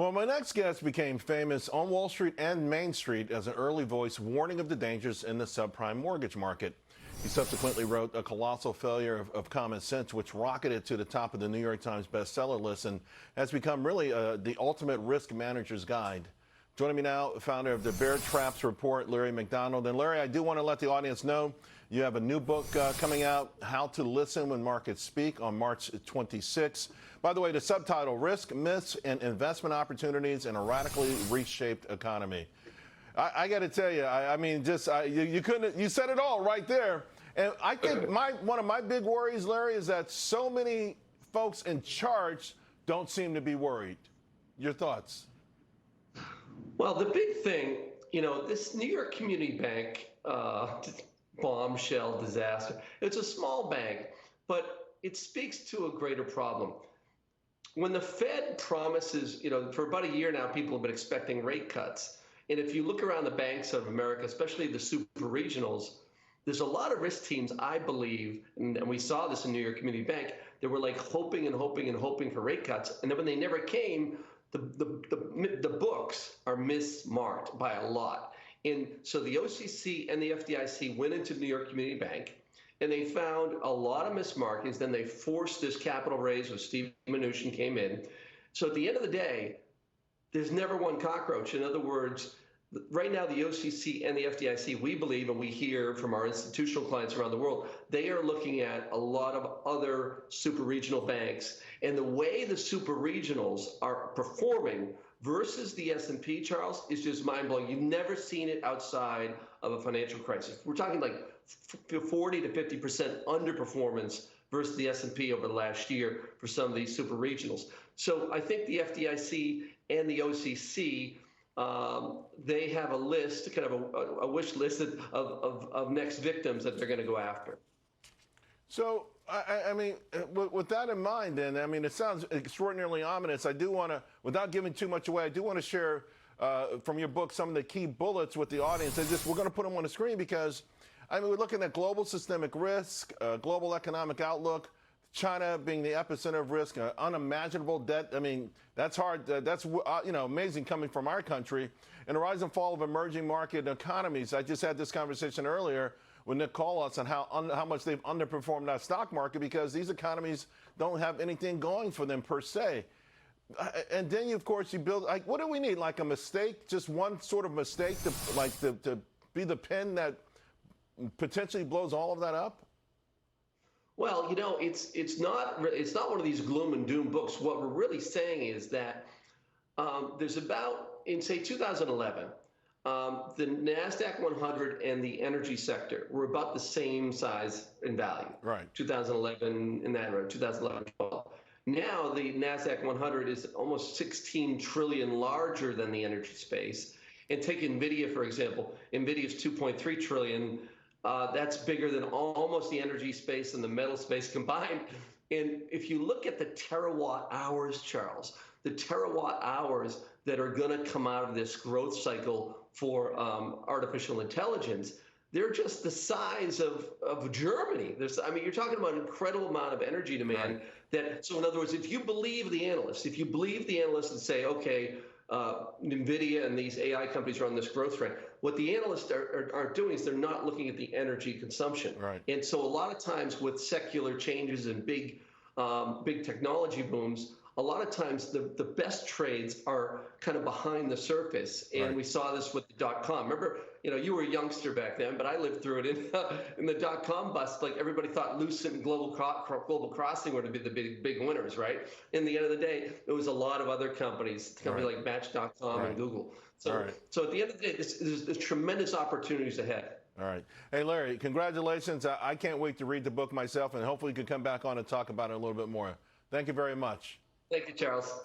Well, my next guest became famous on Wall Street and Main Street as an early voice warning of the dangers in the subprime mortgage market. He subsequently wrote A Colossal Failure of Common Sense, which rocketed to the top of the New York Times bestseller list and has become really the ultimate risk manager's guide. Joining me now, founder of the Bear Traps Report, Larry McDonald. And Larry, I do want to let the audience know you have a new book coming out, How to Listen When Markets Speak, on March 26. By the way, the subtitle, Risk, Myths, and Investment Opportunities in a Radically Reshaped Economy. I got to tell you, you said it all right there. And I think one of my big worries, Larry, is that so many folks in charge don't seem to be worried. Your thoughts? Well, the big thing, this New York Community Bank bombshell disaster, it's a small bank, but it speaks to a greater problem. When the Fed promises, for about a year now, people have been expecting rate cuts. And if you look around the banks of America, especially the super regionals, there's a lot of risk teams, I believe, and we saw this in New York Community Bank, they were like hoping and hoping and hoping for rate cuts. And then when they never came, the books are mismarked by a lot. And so the OCC and the FDIC went into New York Community Bank and they found a lot of mismarkings. Then they forced this capital raise with Steve Mnuchin came in. So at the end of the day, there's never one cockroach. In other words, right now, the OCC and the FDIC, we believe, and we hear from our institutional clients around the world, they are looking at a lot of other super regional banks. And the way the super regionals are performing versus the S&P, Charles, is just mind-blowing. You've never seen it outside of a financial crisis. We're talking like 40 to 50% underperformance versus the S&P over the last year for some of these super regionals. So I think the FDIC and the OCC, they have a list, kind of a wish list of next victims that they're going to go after. So, I mean, with that in mind, then, I mean, it sounds extraordinarily ominous. I do want to, without giving too much away, I do want to share from your book some of the key bullets with the audience. We're going to put them on the screen because, I mean, we're looking at global systemic risk, global economic outlook, China being the epicenter of risk, unimaginable debt. I mean, that's hard. That's amazing coming from our country. And the rise and fall of emerging market economies. I just had this conversation earlier with Nick Collas on how much they've underperformed that stock market because these economies don't have anything going for them per se. And then, of course, you build, like, what do we need? Like a mistake, just one sort of mistake to be the pin that potentially blows all of that up? Well, it's not one of these gloom and doom books. What we're really saying is that there's about, in say 2011, the NASDAQ 100 and the energy sector were about the same size in value. Right. 2011 in that range, 2011, 12. Now the NASDAQ 100 is almost 16 trillion larger than the energy space. And take NVIDIA, for example. NVIDIA is 2.3 trillion. That's bigger than almost the energy space and the metal space combined. And if you look at the terawatt hours, Charles, the terawatt hours that are going to come out of this growth cycle for artificial intelligence, they're just the size of Germany. You're talking about an incredible amount of energy demand. Right. So in other words, if you believe the analysts and say, okay, NVIDIA and these AI companies are on this growth trend, what the analysts are doing is they're not looking at the energy consumption. Right. And so a lot of times with secular changes and big technology booms, a lot of times the best trades are kind of behind the surface. And right. We saw this with the .com. Remember, you were a youngster back then, but I lived through it in the .com bust. Like everybody thought Lucent and Global Crossing were to be the big winners, right? In the end of the day, it was a lot of other companies right. Like Match.com right. and Google. So, right. So at the end of the day, there's tremendous opportunities ahead. All right. Hey, Larry, congratulations. I can't wait to read the book myself, and hopefully you can come back on and talk about it a little bit more. Thank you very much. Thank you, Charles.